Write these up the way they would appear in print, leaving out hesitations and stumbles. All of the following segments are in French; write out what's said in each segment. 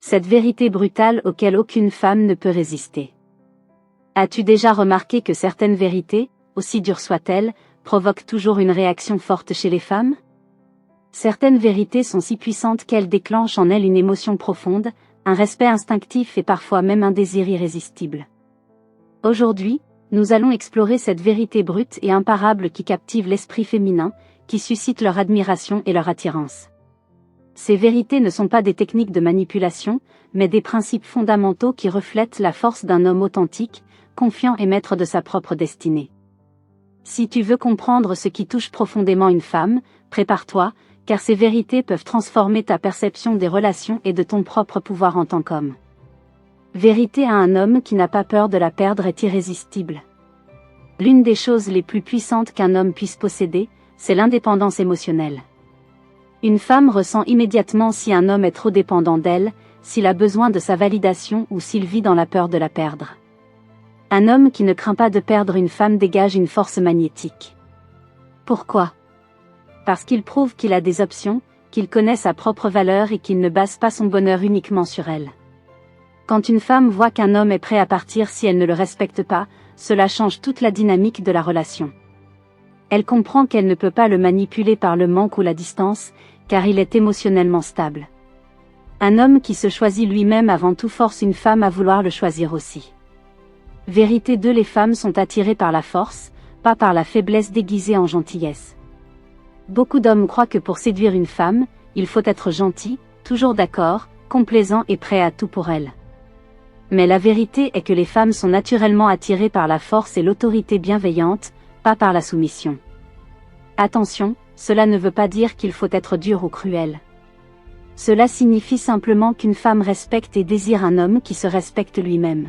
Cette vérité brutale auquel aucune femme ne peut résister. As-tu déjà remarqué que certaines vérités, aussi dures soient-elles, provoquent toujours une réaction forte chez les femmes? Certaines vérités sont si puissantes qu'elles déclenchent en elles une émotion profonde, un respect instinctif et parfois même un désir irrésistible. Aujourd'hui, nous allons explorer cette vérité brute et imparable qui captive l'esprit féminin, qui suscite leur admiration et leur attirance. Ces vérités ne sont pas des techniques de manipulation, mais des principes fondamentaux qui reflètent la force d'un homme authentique, confiant et maître de sa propre destinée. Si tu veux comprendre ce qui touche profondément une femme, prépare-toi, car ces vérités peuvent transformer ta perception des relations et de ton propre pouvoir en tant qu'homme. Vérité à un homme qui n'a pas peur de la perdre est irrésistible. L'une des choses les plus puissantes qu'un homme puisse posséder, c'est l'indépendance émotionnelle. Une femme ressent immédiatement si un homme est trop dépendant d'elle, s'il a besoin de sa validation ou s'il vit dans la peur de la perdre. Un homme qui ne craint pas de perdre une femme dégage une force magnétique. Pourquoi? Parce qu'il prouve qu'il a des options, qu'il connaît sa propre valeur et qu'il ne base pas son bonheur uniquement sur elle. Quand une femme voit qu'un homme est prêt à partir si elle ne le respecte pas, cela change toute la dynamique de la relation. Elle comprend qu'elle ne peut pas le manipuler par le manque ou la distance, car il est émotionnellement stable. Un homme qui se choisit lui-même avant tout force une femme à vouloir le choisir aussi. Vérité 2. Les femmes sont attirées par la force, pas par la faiblesse déguisée en gentillesse. Beaucoup d'hommes croient que pour séduire une femme, il faut être gentil, toujours d'accord, complaisant et prêt à tout pour elle. Mais la vérité est que les femmes sont naturellement attirées par la force et l'autorité bienveillante, pas par la soumission. Attention, cela ne veut pas dire qu'il faut être dur ou cruel. Cela signifie simplement qu'une femme respecte et désire un homme qui se respecte lui-même.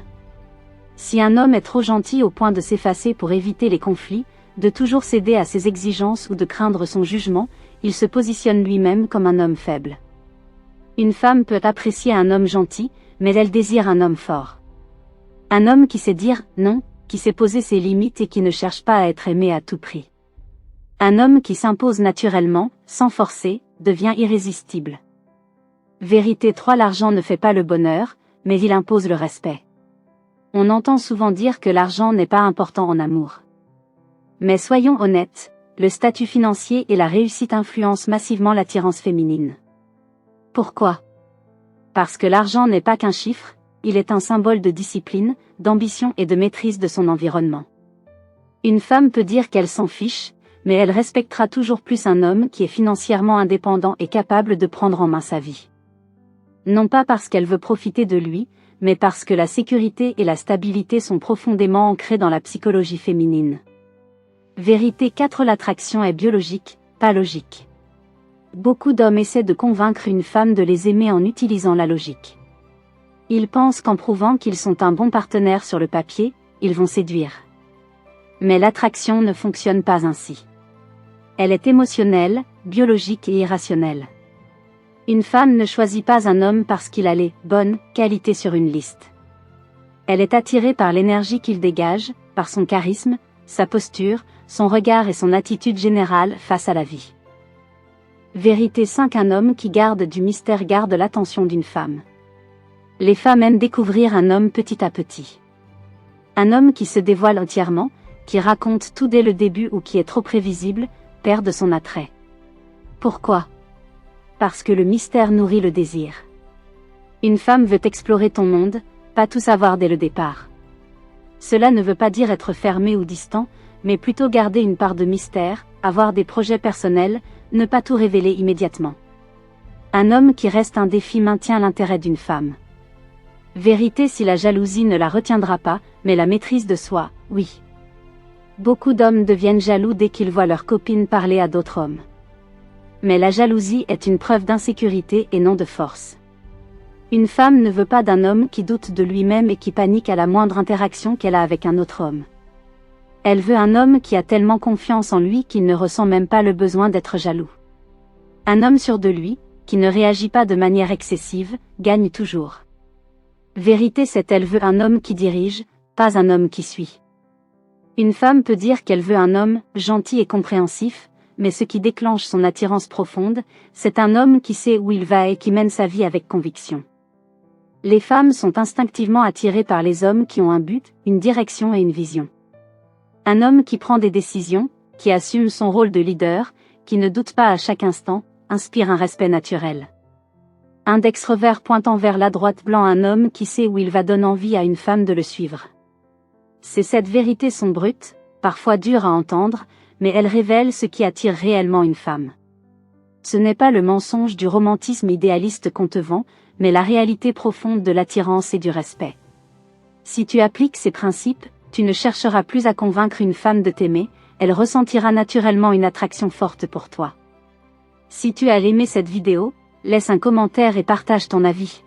Si un homme est trop gentil au point de s'effacer pour éviter les conflits, de toujours céder à ses exigences ou de craindre son jugement, il se positionne lui-même comme un homme faible. Une femme peut apprécier un homme gentil, mais elle désire un homme fort. Un homme qui sait dire non, qui sait poser ses limites et qui ne cherche pas à être aimé à tout prix. Un homme qui s'impose naturellement, sans forcer, devient irrésistible. Vérité 3. L'argent ne fait pas le bonheur, mais il impose le respect. On entend souvent dire que l'argent n'est pas important en amour. Mais soyons honnêtes, le statut financier et la réussite influencent massivement l'attirance féminine. Pourquoi? Parce que l'argent n'est pas qu'un chiffre, il est un symbole de discipline, d'ambition et de maîtrise de son environnement. Une femme peut dire qu'elle s'en fiche, mais elle respectera toujours plus un homme qui est financièrement indépendant et capable de prendre en main sa vie. Non pas parce qu'elle veut profiter de lui, mais parce que la sécurité et la stabilité sont profondément ancrées dans la psychologie féminine. Vérité 4. L'attraction est biologique, pas logique. Beaucoup d'hommes essaient de convaincre une femme de les aimer en utilisant la logique. Ils pensent qu'en prouvant qu'ils sont un bon partenaire sur le papier, ils vont séduire. Mais l'attraction ne fonctionne pas ainsi. Elle est émotionnelle, biologique et irrationnelle. Une femme ne choisit pas un homme parce qu'il a les bonnes qualités sur une liste. Elle est attirée par l'énergie qu'il dégage, par son charisme, sa posture, son regard et son attitude générale face à la vie. Vérité 5. Un homme qui garde du mystère garde l'attention d'une femme. Les femmes aiment découvrir un homme petit à petit. Un homme qui se dévoile entièrement, qui raconte tout dès le début ou qui est trop prévisible, perd de son attrait. Pourquoi? Parce que le mystère nourrit le désir. Une femme veut explorer ton monde, pas tout savoir dès le départ. Cela ne veut pas dire être fermé ou distant, mais plutôt garder une part de mystère, avoir des projets personnels, ne pas tout révéler immédiatement. Un homme qui reste un défi maintient l'intérêt d'une femme. Vérité si la jalousie ne la retiendra pas, mais la maîtrise de soi, oui. Beaucoup d'hommes deviennent jaloux dès qu'ils voient leur copine parler à d'autres hommes. Mais la jalousie est une preuve d'insécurité et non de force. Une femme ne veut pas d'un homme qui doute de lui-même et qui panique à la moindre interaction qu'elle a avec un autre homme. Elle veut un homme qui a tellement confiance en lui qu'il ne ressent même pas le besoin d'être jaloux. Un homme sûr de lui, qui ne réagit pas de manière excessive, gagne toujours. Vérité 7. Elle veut un homme qui dirige, pas un homme qui suit. Une femme peut dire qu'elle veut un homme gentil et compréhensif, mais ce qui déclenche son attirance profonde, c'est un homme qui sait où il va et qui mène sa vie avec conviction. Les femmes sont instinctivement attirées par les hommes qui ont un but, une direction et une vision. Un homme qui prend des décisions, qui assume son rôle de leader, qui ne doute pas à chaque instant, inspire un respect naturel. Index revers pointant vers la droite blanc. Un homme qui sait où il va donne envie à une femme de le suivre. Cette vérité sont brutes, parfois dures à entendre, mais elles révèlent ce qui attire réellement une femme. Ce n'est pas le mensonge du romantisme idéaliste qu'on te vend, mais la réalité profonde de l'attirance et du respect. Si tu appliques ces principes, tu ne chercheras plus à convaincre une femme de t'aimer, elle ressentira naturellement une attraction forte pour toi. Si tu as aimé cette vidéo, laisse un commentaire et partage ton avis.